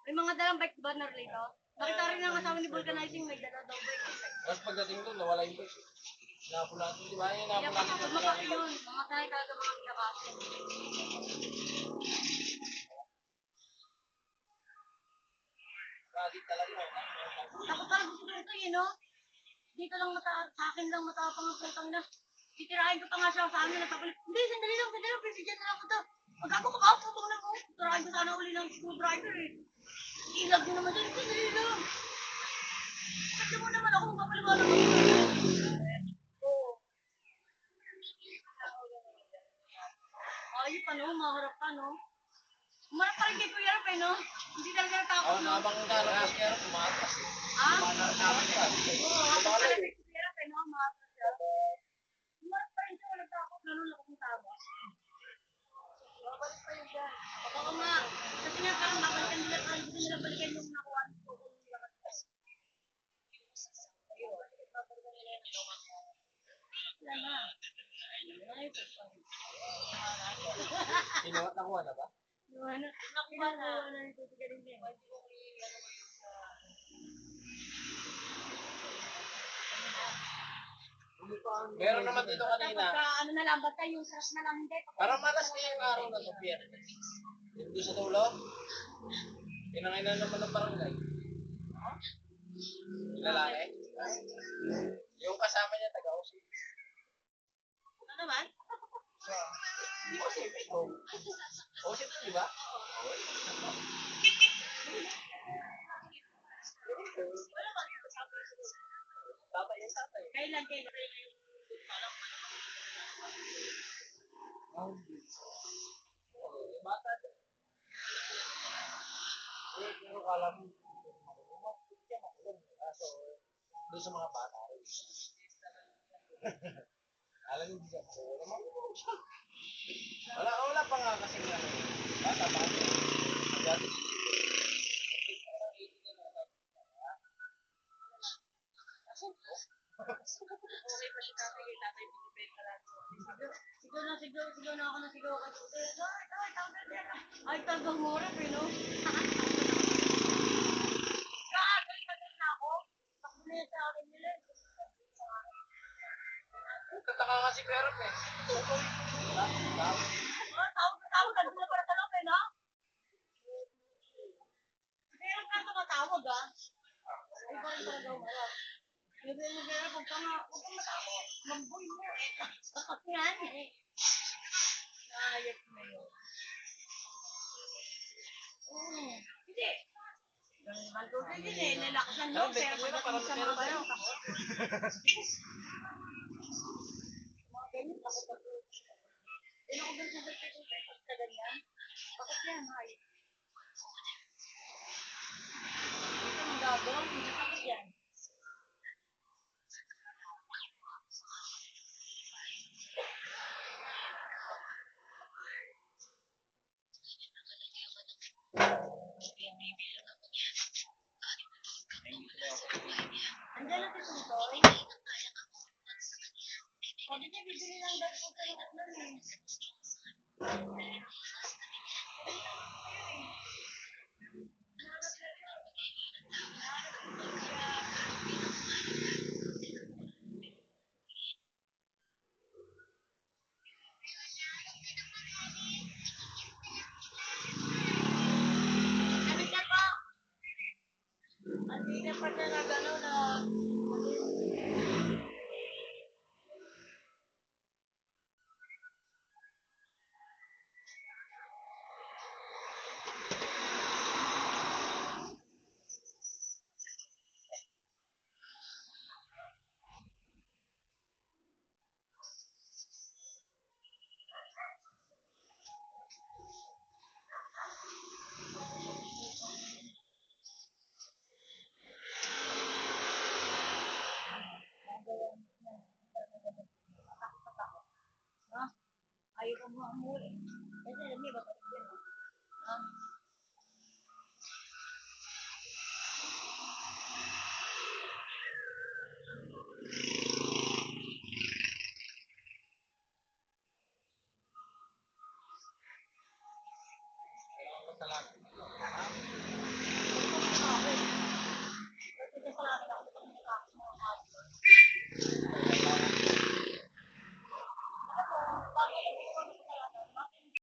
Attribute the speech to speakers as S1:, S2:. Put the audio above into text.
S1: May mga dalang bike ba na rito? Nakita rin ang asawa ni Vulcanizing may dala daw bike.
S2: Tapos pagdating doon, nawala yung bike. Napon natin, di ba? Yung napon
S1: Kaya
S2: natin.
S1: pag makaki yun, mga sanay talaga mga pinakasin.
S2: Bakit talaga?
S1: Tapos parang gusto ko ito yun, no? Dito lang sa akin lang matapang ang putang na. Titirahin ko pa nga siya sa amin na tapos, hindi, sandali lang, bibigyan na lang ko to. Pag ako makaputong na ko, tirahin ko sana uli ng screwdriver eh. Ilag mo naman dyan, sandali lang. Kasi mo naman ako magpapaliwanag ako. Oo. Ayun pa no, maharap pa no. Umarap pa rin kay Kuya Rap eh no. Hindi talaga natakot no.
S2: Habang nalakas kaya rin, tumakas.
S1: Ah?
S2: Namin pa.
S1: Oo, habang pala kay Kuya Rap eh no, maharap siya. Umarap pa rin siya, walang takot, lalo lang akong tama. Babalik pa yun dyan. Oo nga. Kasi nga parang babalikan nila, parang gusto nila balikan yung nakuha ko. Wala na.
S2: Kinuha, nakuha na ba?
S1: Nakuha na. Nakuha na. Galing din.
S2: Meron naman dito kanina.
S1: Pagka ano na lang, basta yung stress na lang hindi.
S2: Parang malas niya yung araw na to, Pierre. Yung doon sa dulo, pinangainan naman ng barangay. Yung lalaki. Yung kasama niya, taga-usip.
S1: Ano naman?
S2: Di ba usip ito? Usip ito, di ba? Tatay yung tatay.
S1: Kailan?
S2: Bata din. Pero kala mo, doon sa mga bata. Alam niyo, hindi siya wala pa nga kasi bata pa. Dati.
S1: Okay pa si tatay, kay tatay binibenta lang. Sigaw na ako na sigaw kay tatay. Ay, tagang mura, pero. Kagalit na ako. Takbo na sa akin nila.
S2: Tataka nga si Kuya Rap eh.
S1: Tawag ka na para talong eh, no? Meron ka tumatawag, ah. Ay, parang talaga umarap. Pero pagka nga, huwag kang matakot. Magboy mo eh. Bakit yan eh. Ayos na yun. Hindi. Bandugay din eh. Nalakasan mo. Pero pagdating sa mga bayaw, takot. Mga ganyan, takot ako. Hindi ako ganyan sa dagpay-tupay. Pagka ganyan. Bakit yan, hay? Ito ang gagawin. Hindi takot yan. Andiyan na si Tutoy. Sabi niya, bibili lang daw ko sa lahat nun eh. Andito pa. Andito pa siya na gano'n na. Ayaw ko mga muli.